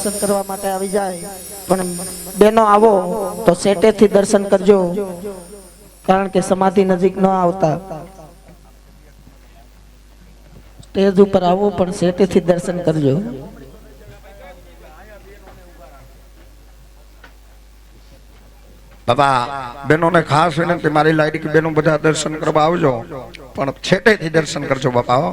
[SPEAKER 3] દર્શન કરવા માટે આવી જાય, પણ બેનો આવો તો સેટેથી દર્શન કરજો, કારણ કે સમાધિ નજીક ન આવતા. સ્ટેજ ઉપર આવો પણ સેટેથી દર્શન કરજો.
[SPEAKER 5] બાપા બહેનોને ખાસ વિનંતી, મારી લાઈટ કે બહેનો બધા દર્શન કરવા આવજો, પણ છેટેથી દર્શન કરજો બાપા.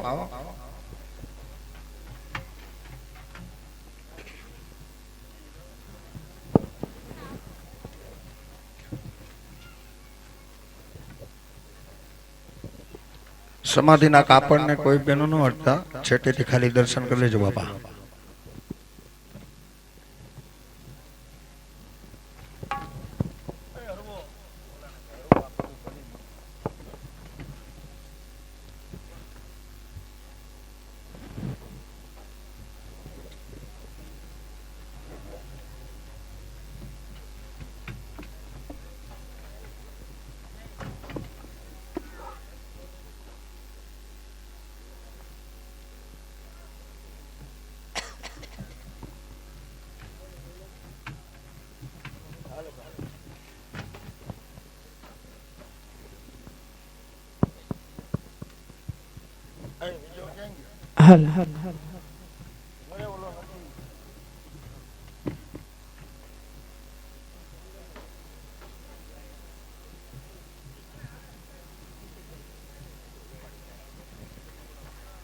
[SPEAKER 5] સમાધિના કાપડને કોઈ બહેનો ન હટતા, છેટેથી ખાલી દર્શન કરી લેજો બાપા.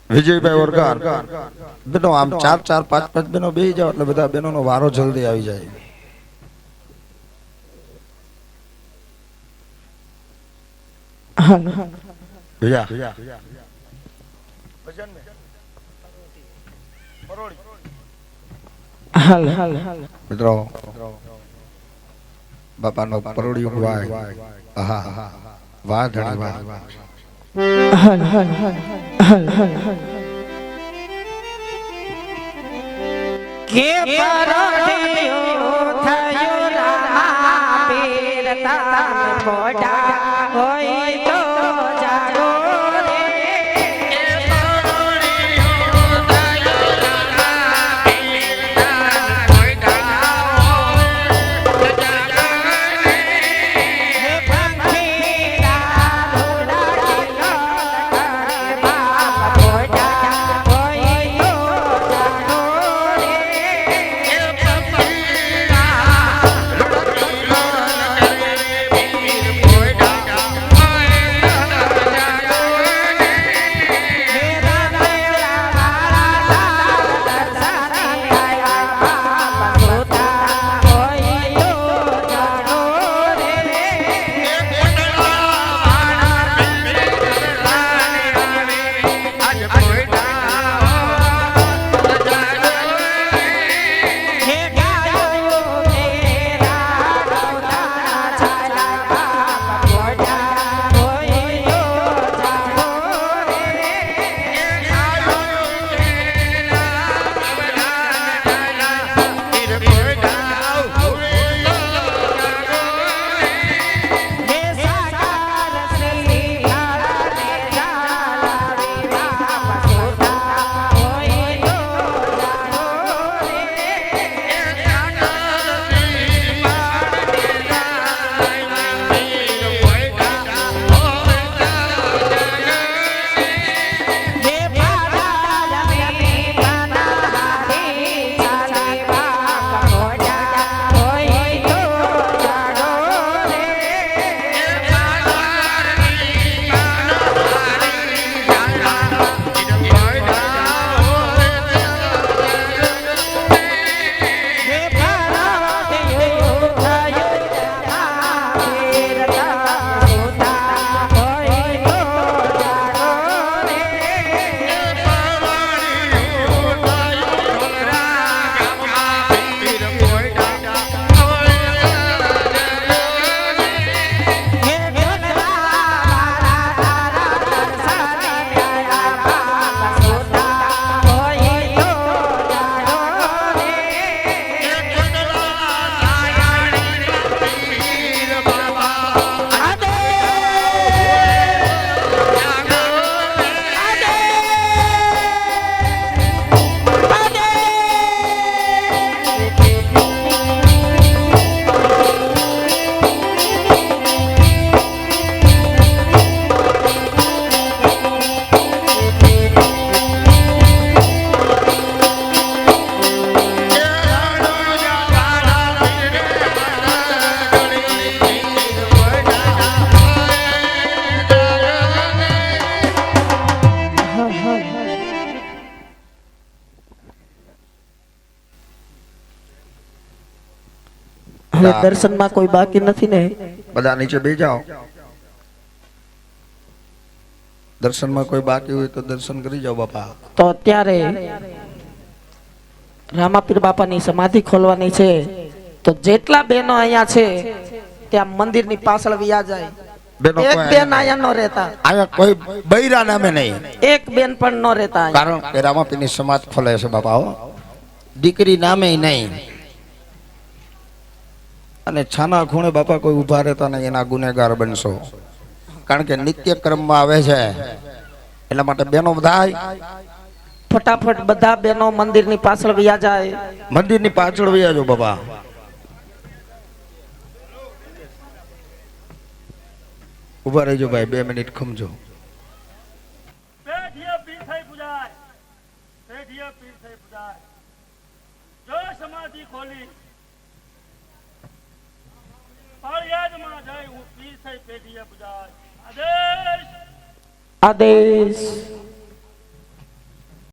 [SPEAKER 5] વિજયભાઈ ઓરગાર બેનો આમ 4 4 5 5 બેનો બેહી જાવ એટલે બધા બેનોનો વારો જલ્દી આવી જાય. મિત્રો બાપાનો પરોડિયું વાય, આહા વાહ ધણી વાહ.
[SPEAKER 3] કે પરોડિયું થયું રામા પીર તાર મોઢા હોય તો જાગો રે.
[SPEAKER 6] Boy,
[SPEAKER 3] હવે
[SPEAKER 5] બેટા
[SPEAKER 3] દર્શનમાં કોઈ બાકી નથી ને?
[SPEAKER 5] બધા નીચે બેસી જાઓ. દર્શનમાં કોઈ બાકી હોય તો દર્શન કરી જાઓ બાપા.
[SPEAKER 3] તો અત્યારે રામાપીર બાપાની સમાધિ ખોલવાની છે, તો જેટલા બહેનો અહીંયા છે ત્યાં મંદિરની પાછળ વ્યા જાય.
[SPEAKER 5] બેનો
[SPEAKER 3] એક
[SPEAKER 5] કોઈ
[SPEAKER 3] બેન અહીંયા ન રહેતા,
[SPEAKER 5] અહીંયા કોઈ બૈરા નામે નહીં,
[SPEAKER 3] એક બેન પણ ન રહેતા અહીંયા.
[SPEAKER 5] કારણ કે રામાપીરની સમાજ ખોલે છે બાપા. હો દીકરી નામે નહીં. અને છાના ખૂણે બાપા કોઈ ઊભા રહેતા નહીં, એના ગુનેગાર બનશો. કારણ કે નિત્ય ક્રમમાં આવે છે, એટલા માટે બેનો બધા
[SPEAKER 3] ફટાફટ બધા બહેનો મંદિરની પાછળ વ્યા જાય.
[SPEAKER 5] મંદિરની પાછળ વયા જો બાપા. ઉભા રહેજો ભાઈ, 2 મિનિટ ખમજો.
[SPEAKER 1] પેઢીએ પીર થઈ પૂજાય, પેઢીએ પીર થઈ પૂજાય. જો સમાધિ ખોલી પાળિયાદમાં જઈ હું પીર થઈ પેઢીએ પૂજાય. આદેશ
[SPEAKER 3] આદેશ.